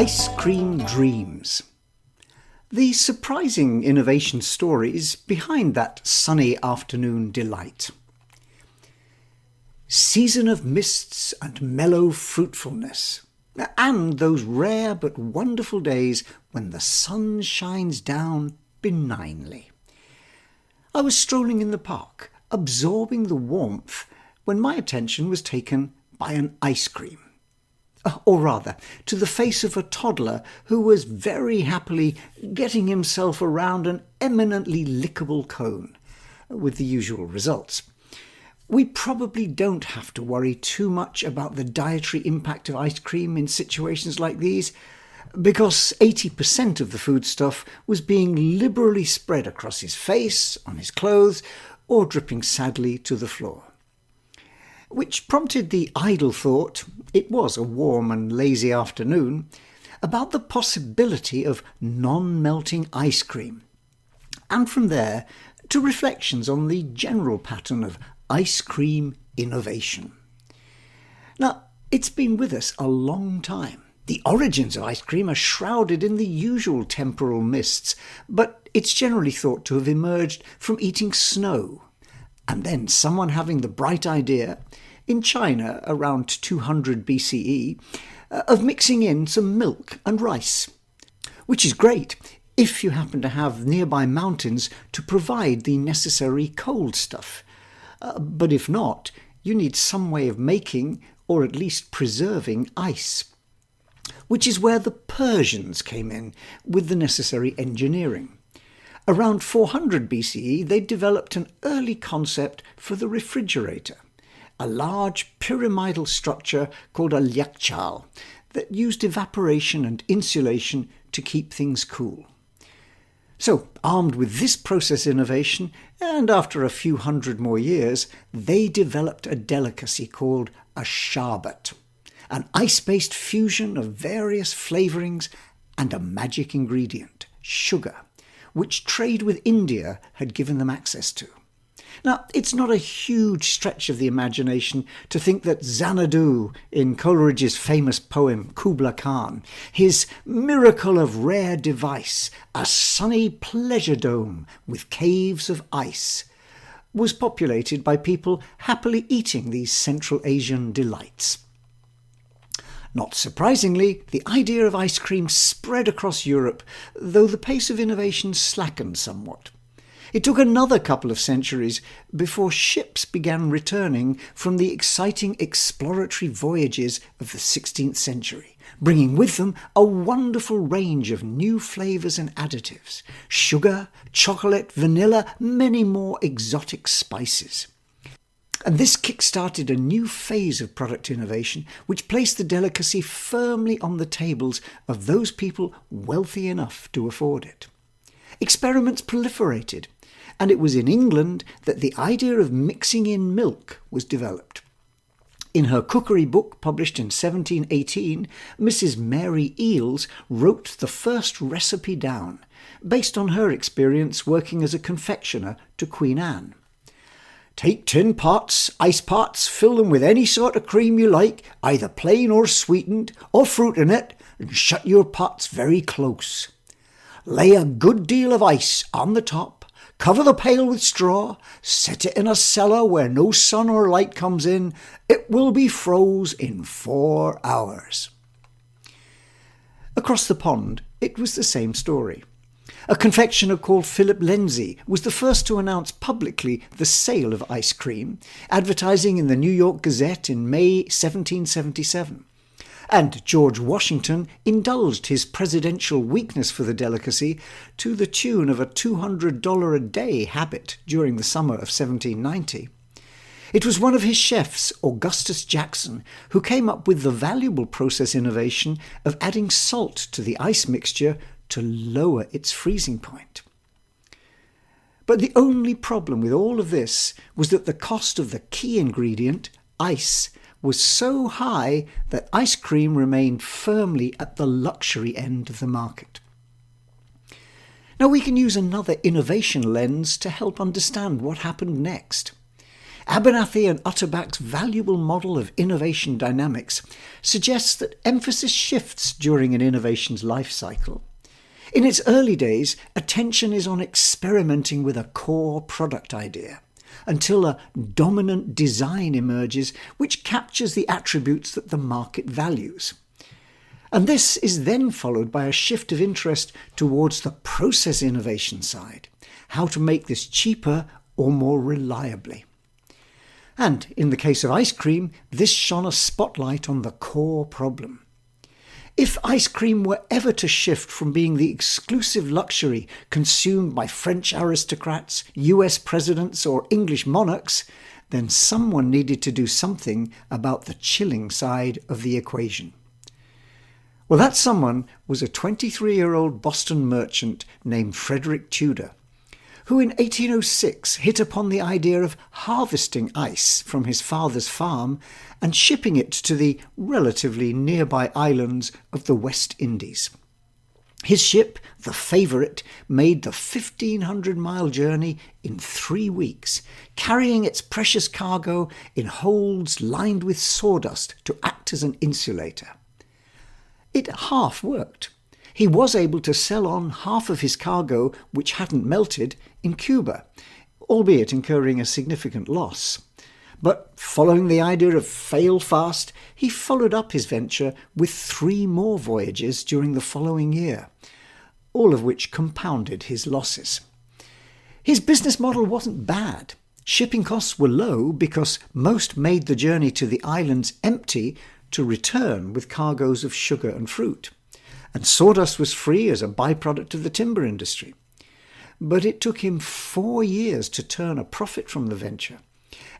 Ice Cream Dreams. The surprising innovation stories behind that sunny afternoon delight. Season of mists and mellow fruitfulness, and those rare but wonderful days when the sun shines down benignly. I was strolling in the park, absorbing the warmth, when my attention was taken by an ice cream. Or rather, to the face of a toddler who was very happily getting himself around an eminently lickable cone, with the usual results. We probably don't have to worry too much about the dietary impact of ice cream in situations like these, because 80% of the foodstuff was being liberally spread across his face, on his clothes, or dripping sadly to the floor. Which prompted the idle thought, it was a warm and lazy afternoon, about the possibility of non-melting ice cream. And from there to reflections on the general pattern of ice cream innovation. Now, it's been with us a long time. The origins of ice cream are shrouded in the usual temporal mists, but it's generally thought to have emerged from eating snow. And then someone having the bright idea, in China around 200 BCE, of mixing in some milk and rice. Which is great if you happen to have nearby mountains to provide the necessary cold stuff. But if not, you need some way of making, or at least preserving, ice. Which is where the Persians came in with the necessary engineering. Around 400 BCE, they developed an early concept for the refrigerator, a large pyramidal structure called a yakchal that used evaporation and insulation to keep things cool. So, armed with this process innovation, and after a few hundred more years, they developed a delicacy called a sherbet, an ice-based fusion of various flavourings and a magic ingredient, sugar, which trade with India had given them access to. Now, it's not a huge stretch of the imagination to think that Xanadu, in Coleridge's famous poem Kubla Khan, his miracle of rare device, a sunny pleasure dome with caves of ice, was populated by people happily eating these Central Asian delights. Not surprisingly, the idea of ice cream spread across Europe, though the pace of innovation slackened somewhat. It took another couple of centuries before ships began returning from the exciting exploratory voyages of the 16th century, bringing with them a wonderful range of new flavours and additives, sugar, chocolate, vanilla, many more exotic spices. And this kick-started a new phase of product innovation which placed the delicacy firmly on the tables of those people wealthy enough to afford it. Experiments proliferated, and it was in England that the idea of mixing in milk was developed. In her cookery book published in 1718, Mrs. Mary Eales wrote the first recipe down, based on her experience working as a confectioner to Queen Anne. Take tin pots, ice pots, fill them with any sort of cream you like, either plain or sweetened, or fruit in it, and shut your pots very close. Lay a good deal of ice on the top, cover the pail with straw, set it in a cellar where no sun or light comes in. It will be froze in 4 hours. Across the pond, it was the same story. A confectioner called Philip Lindsay was the first to announce publicly the sale of ice cream, advertising in the New York Gazette in May 1777. And George Washington indulged his presidential weakness for the delicacy to the tune of a $200 a day habit during the summer of 1790. It was one of his chefs, Augustus Jackson, who came up with the valuable process innovation of adding salt to the ice mixture to lower its freezing point. But the only problem with all of this was that the cost of the key ingredient, ice, was so high that ice cream remained firmly at the luxury end of the market. Now we can use another innovation lens to help understand what happened next. Abernathy and Utterback's valuable model of innovation dynamics suggests that emphasis shifts during an innovation's life cycle. In its early days, attention is on experimenting with a core product idea, until a dominant design emerges which captures the attributes that the market values. And this is then followed by a shift of interest towards the process innovation side, how to make this cheaper or more reliably. And in the case of ice cream, this shone a spotlight on the core problem. If ice cream were ever to shift from being the exclusive luxury consumed by French aristocrats, US presidents, or English monarchs, then someone needed to do something about the chilling side of the equation. Well, that someone was a 23-year-old Boston merchant named Frederick Tudor, who in 1806 hit upon the idea of harvesting ice from his father's farm and shipping it to the relatively nearby islands of the West Indies. His ship, the Favourite, made the 1,500-mile journey in 3 weeks, carrying its precious cargo in holds lined with sawdust to act as an insulator. It half worked. He was able to sell on half of his cargo, which hadn't melted, in Cuba, albeit incurring a significant loss. But following the idea of fail fast, he followed up his venture with 3 more voyages during the following year, all of which compounded his losses. His business model wasn't bad. Shipping costs were low because most made the journey to the islands empty to return with cargoes of sugar and fruit. And sawdust was free as a byproduct of the timber industry. But it took him 4 years to turn a profit from the venture,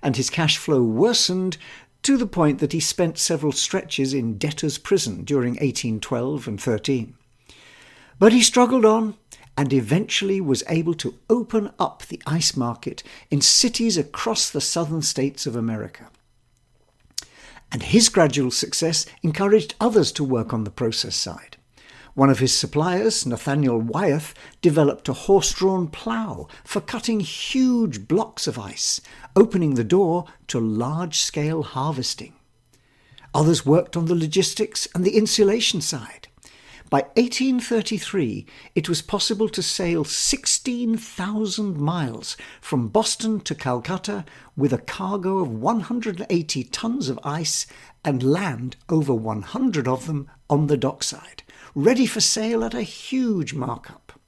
and his cash flow worsened to the point that he spent several stretches in debtor's prison during 1812 and 13. But he struggled on and eventually was able to open up the ice market in cities across the southern states of America. And his gradual success encouraged others to work on the process side. One of his suppliers, Nathaniel Wyeth, developed a horse-drawn plough for cutting huge blocks of ice, opening the door to large-scale harvesting. Others worked on the logistics and the insulation side. By 1833, it was possible to sail 16,000 miles from Boston to Calcutta with a cargo of 180 tons of ice and land over 100 of them on the dockside, ready for sale at a huge markup.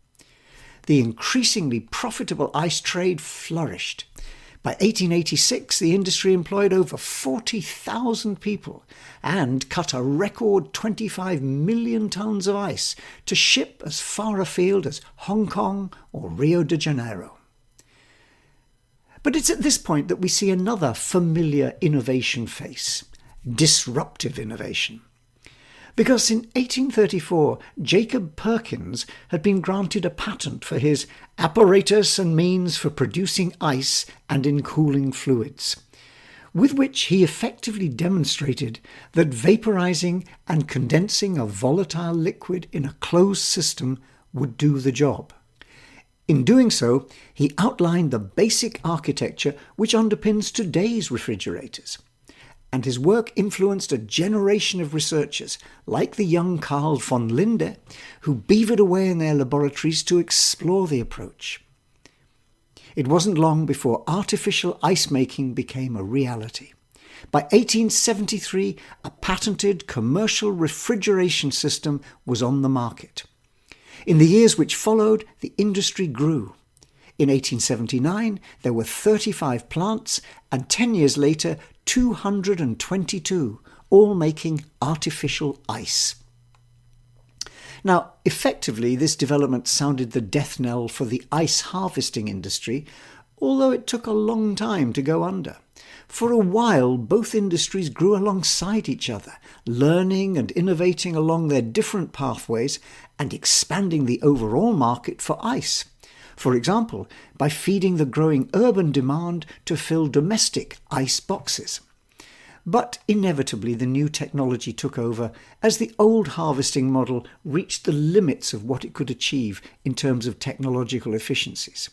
The increasingly profitable ice trade flourished. By 1886, the industry employed over 40,000 people and cut a record 25 million tons of ice to ship as far afield as Hong Kong or Rio de Janeiro. But it's at this point that we see another familiar innovation face: disruptive innovation. Because in 1834, Jacob Perkins had been granted a patent for his apparatus and means for producing ice and in cooling fluids, with which he effectively demonstrated that vaporizing and condensing a volatile liquid in a closed system would do the job. In doing so, he outlined the basic architecture which underpins today's refrigerators. And his work influenced a generation of researchers, like the young Carl von Linde, who beavered away in their laboratories to explore the approach. It wasn't long before artificial ice making became a reality. By 1873, a patented commercial refrigeration system was on the market. In the years which followed, the industry grew. In 1879, there were 35 plants, and 10 years later, 222, all making artificial ice. Now, effectively, this development sounded the death knell for the ice harvesting industry, although it took a long time to go under. For a while, both industries grew alongside each other, learning and innovating along their different pathways and expanding the overall market for ice. For example, by feeding the growing urban demand to fill domestic ice boxes. But inevitably the new technology took over as the old harvesting model reached the limits of what it could achieve in terms of technological efficiencies.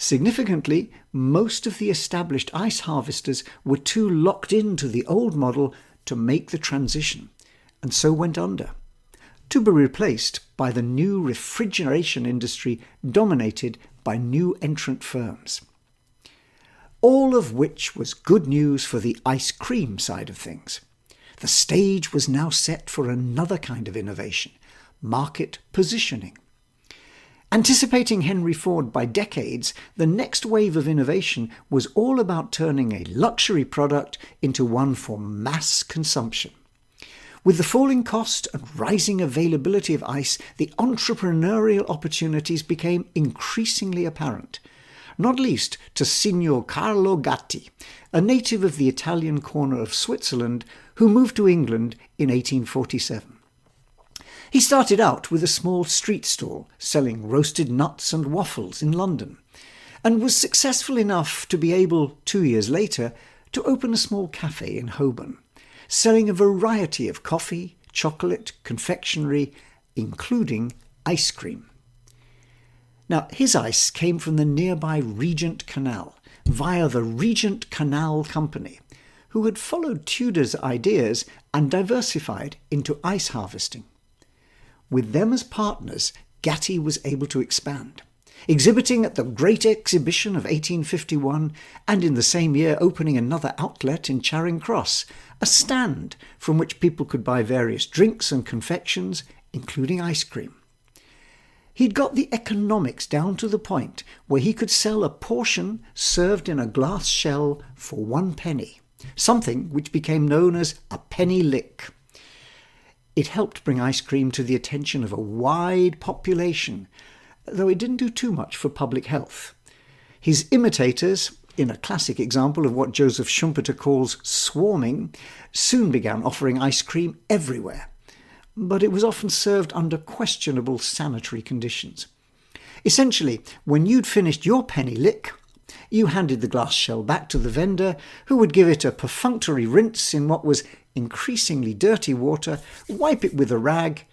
Significantly, most of the established ice harvesters were too locked into the old model to make the transition, and so went under, to be replaced by the new refrigeration industry dominated by new entrant firms. All of which was good news for the ice cream side of things. The stage was now set for another kind of innovation, market positioning. Anticipating Henry Ford by decades, the next wave of innovation was all about turning a luxury product into one for mass consumption. With the falling cost and rising availability of ice, the entrepreneurial opportunities became increasingly apparent, not least to Signor Carlo Gatti, a native of the Italian corner of Switzerland who moved to England in 1847. He started out with a small street stall selling roasted nuts and waffles in London, and was successful enough to be able, 2 years later, to open a small cafe in Holborn, selling a variety of coffee, chocolate, confectionery, including ice cream. Now, his ice came from the nearby Regent Canal via the Regent Canal Company, who had followed Tudor's ideas and diversified into ice harvesting. With them as partners, Gatti was able to expand, exhibiting at the Great Exhibition of 1851 and in the same year opening another outlet in Charing Cross, a stand from which people could buy various drinks and confections, including ice cream. He'd got the economics down to the point where he could sell a portion served in a glass shell for 1 penny, something which became known as a penny lick. It helped bring ice cream to the attention of a wide population, though it didn't do too much for public health. His imitators, in a classic example of what Joseph Schumpeter calls swarming, soon began offering ice cream everywhere, but it was often served under questionable sanitary conditions. Essentially, when you'd finished your penny lick, you handed the glass shell back to the vendor, who would give it a perfunctory rinse in what was increasingly dirty water, wipe it with a rag,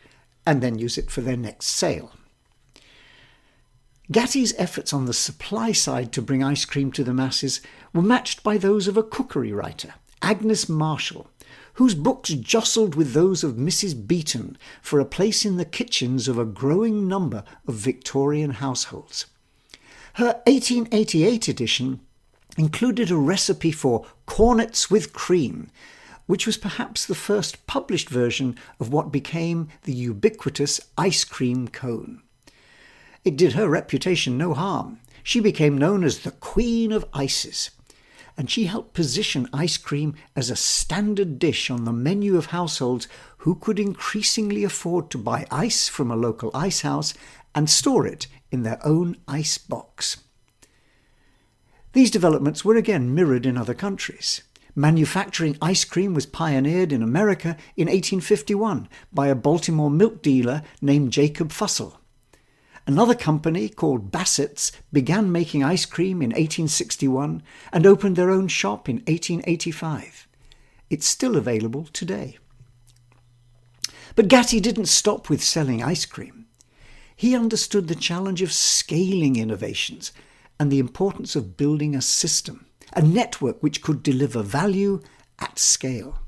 and then use it for their next sale. Gatti's efforts on the supply side to bring ice cream to the masses were matched by those of a cookery writer, Agnes Marshall, whose books jostled with those of Mrs. Beeton for a place in the kitchens of a growing number of Victorian households. Her 1888 edition included a recipe for cornets with cream, which was perhaps the first published version of what became the ubiquitous ice cream cone. It did her reputation no harm. She became known as the Queen of Ices, and she helped position ice cream as a standard dish on the menu of households who could increasingly afford to buy ice from a local ice house and store it in their own ice box. These developments were again mirrored in other countries. Manufacturing ice cream was pioneered in America in 1851 by a Baltimore milk dealer named Jacob Fussell. Another company called Bassett's began making ice cream in 1861 and opened their own shop in 1885. It's still available today. But Gatti didn't stop with selling ice cream. He understood the challenge of scaling innovations and the importance of building a system, a network which could deliver value at scale.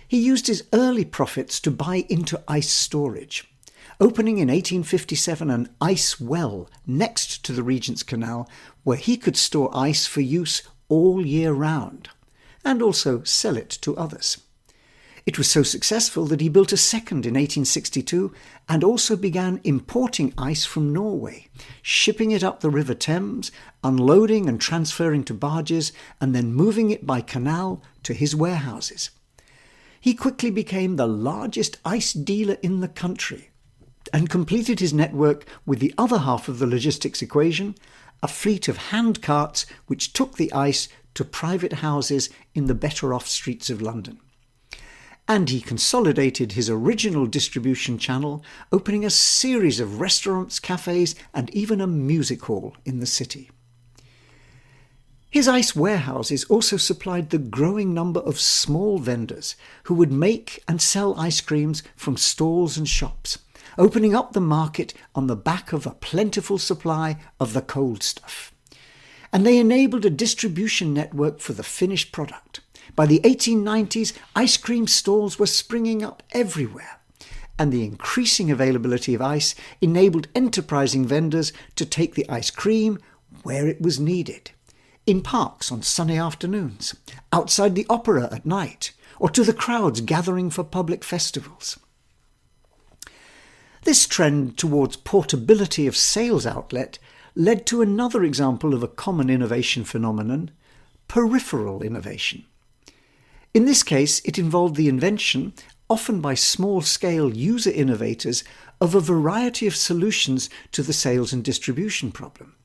He used his early profits to buy into ice storage, opening in 1857 an ice well next to the Regent's Canal where he could store ice for use all year round, and also sell it to others. It was so successful that he built a second in 1862 and also began importing ice from Norway, shipping it up the River Thames, unloading and transferring to barges, and then moving it by canal to his warehouses. He quickly became the largest ice dealer in the country and completed his network with the other half of the logistics equation, a fleet of hand carts which took the ice to private houses in the better-off streets of London. And he consolidated his original distribution channel, opening a series of restaurants, cafes, and even a music hall in the city. His ice warehouses also supplied the growing number of small vendors who would make and sell ice creams from stalls and shops, opening up the market on the back of a plentiful supply of the cold stuff. and they enabled a distribution network for the finished product. By the 1890s, ice cream stalls were springing up everywhere, and the increasing availability of ice enabled enterprising vendors to take the ice cream where it was needed, in parks on sunny afternoons, outside the opera at night, or to the crowds gathering for public festivals. This trend towards portability of sales outlet led to another example of a common innovation phenomenon: peripheral innovation. In this case, it involved the invention, often by small-scale user innovators, of a variety of solutions to the sales and distribution problem.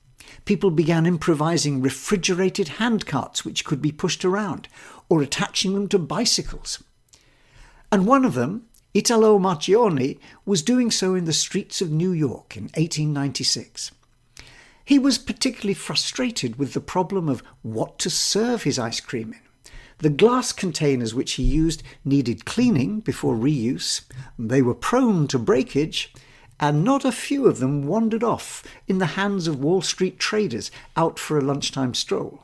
People began improvising refrigerated handcarts which could be pushed around, or attaching them to bicycles. And one of them, Italo Marchionni, was doing so in the streets of New York in 1896. He was particularly frustrated with the problem of what to serve his ice cream in. The glass containers which he used needed cleaning before reuse, they were prone to breakage, and not a few of them wandered off in the hands of Wall Street traders out for a lunchtime stroll,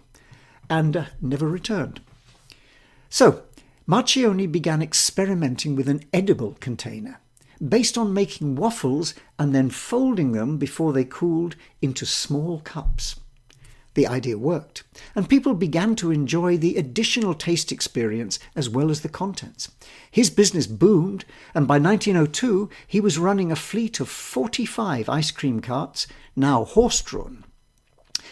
and never returned. So, Marchionni began experimenting with an edible container, based on making waffles and then folding them before they cooled into small cups. The idea worked, and people began to enjoy the additional taste experience as well as the contents. His business boomed, and by 1902 he was running a fleet of 45 ice cream carts, now horse-drawn.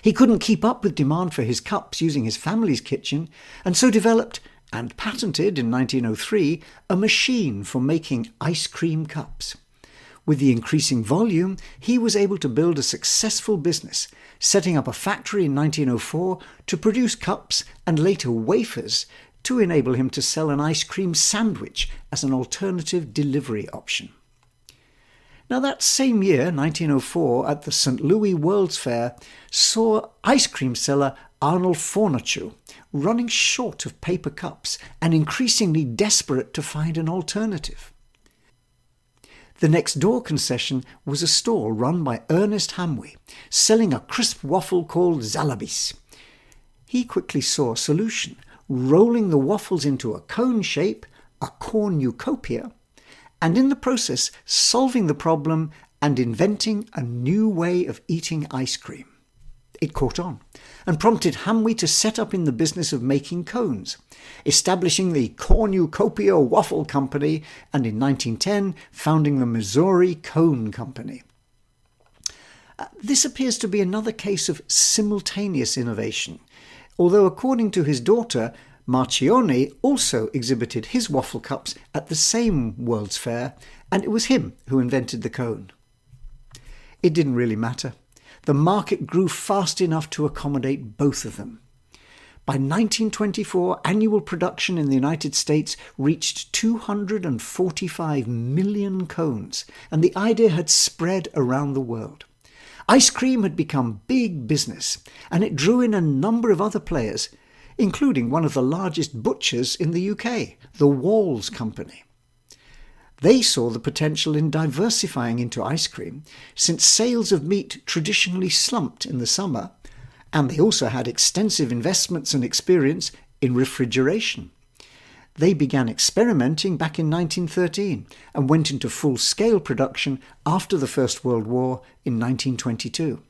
He couldn't keep up with demand for his cups using his family's kitchen, and so developed and patented in 1903 a machine for making ice cream cups. With the increasing volume, he was able to build a successful business, setting up a factory in 1904 to produce cups and later wafers to enable him to sell an ice cream sandwich as an alternative delivery option. Now that same year, 1904, at the St. Louis World's Fair, saw ice cream seller Arnold Fornacieux running short of paper cups and increasingly desperate to find an alternative. The next door concession was a store run by Ernest Hamwi, selling a crisp waffle called Zalabis. He quickly saw a solution, rolling the waffles into a cone shape, a cornucopia, and in the process solving the problem and inventing a new way of eating ice cream. It caught on and prompted Hamwi to set up in the business of making cones, establishing the Cornucopia Waffle Company and in 1910 founding the Missouri Cone Company. This appears to be another case of simultaneous innovation, although according to his daughter, Marchionni also exhibited his waffle cups at the same World's Fair, and it was him who invented the cone. It didn't really matter. The market grew fast enough to accommodate both of them. By 1924, annual production in the United States reached 245 million cones, and the idea had spread around the world. Ice cream had become big business, and it drew in a number of other players, including one of the largest butchers in the UK, the Walls Company. They saw the potential in diversifying into ice cream, since sales of meat traditionally slumped in the summer, and they also had extensive investments and experience in refrigeration. They began experimenting back in 1913 and went into full-scale production after the First World War in 1922.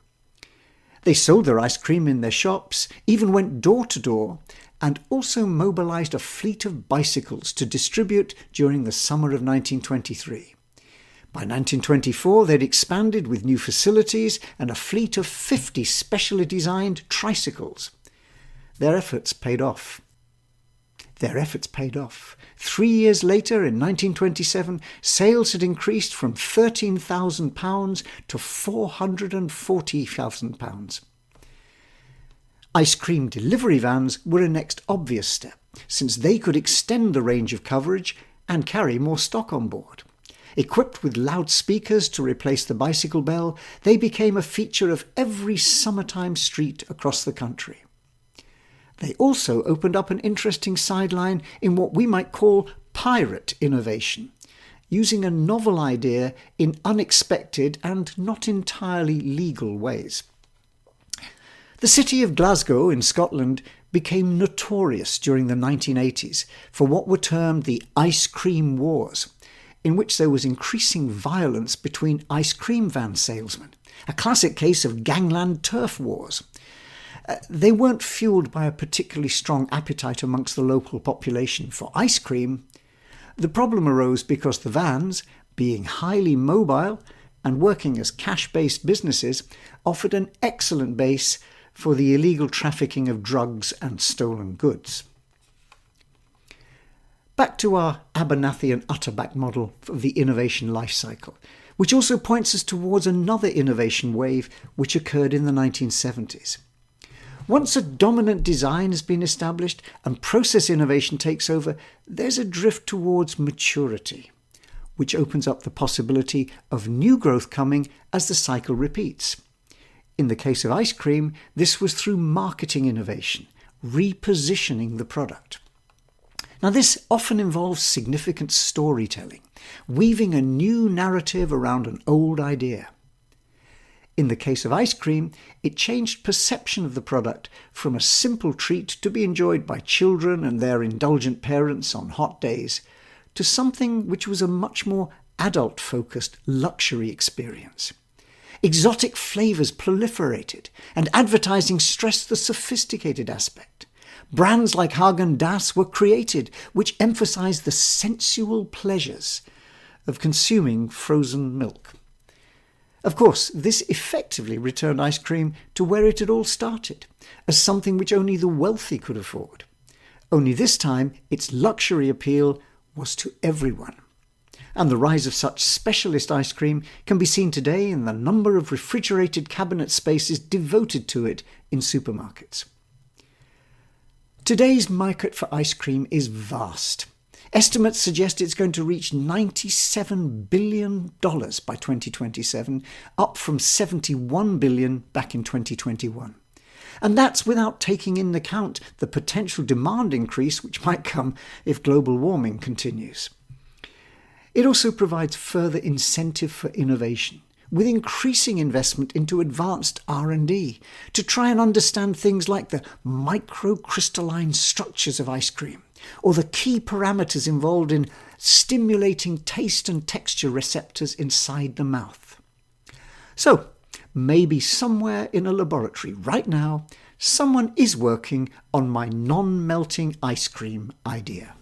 They sold their ice cream in their shops, even went door to door, and also mobilized a fleet of bicycles to distribute during the summer of 1923. By 1924, they'd expanded with new facilities and a fleet of 50 specially designed tricycles. Their efforts paid off. 3 years later, in 1927, sales had increased from £13,000 to £440,000. Ice cream delivery vans were a next obvious step, since they could extend the range of coverage and carry more stock on board. Equipped with loudspeakers to replace the bicycle bell, they became a feature of every summertime street across the country. They also opened up an interesting sideline in what we might call pirate innovation, using a novel idea in unexpected and not entirely legal ways. The city of Glasgow in Scotland became notorious during the 1980s for what were termed the ice cream wars, in which there was increasing violence between ice cream van salesmen, a classic case of gangland turf wars. They weren't fueled by a particularly strong appetite amongst the local population for ice cream. The problem arose because the vans, being highly mobile and working as cash-based businesses, offered an excellent base for the illegal trafficking of drugs and stolen goods. Back to our Abernathy and Utterback model of the innovation life cycle, which also points us towards another innovation wave which occurred in the 1970s. Once a dominant design has been established and process innovation takes over, there's a drift towards maturity, which opens up the possibility of new growth coming as the cycle repeats. In the case of ice cream, this was through marketing innovation, repositioning the product. Now, this often involves significant storytelling, weaving a new narrative around an old idea. In the case of ice cream, it changed perception of the product from a simple treat to be enjoyed by children and their indulgent parents on hot days, to something which was a much more adult-focused luxury experience. Exotic flavours proliferated, and advertising stressed the sophisticated aspect. Brands like Häagen-Dazs were created, which emphasised the sensual pleasures of consuming frozen milk. Of course, this effectively returned ice cream to where it had all started, as something which only the wealthy could afford. Only this time, its luxury appeal was to everyone. And the rise of such specialist ice cream can be seen today in the number of refrigerated cabinet spaces devoted to it in supermarkets. Today's market for ice cream is vast. Estimates suggest it's going to reach $97 billion by 2027, up from $71 billion back in 2021. And that's without taking into account the potential demand increase which might come if global warming continues. It also provides further incentive for innovation, with increasing investment into advanced R&D to try and understand things like the microcrystalline structures of ice cream, or the key parameters involved in stimulating taste and texture receptors inside the mouth. So, maybe somewhere in a laboratory right now, someone is working on my non-melting ice cream idea.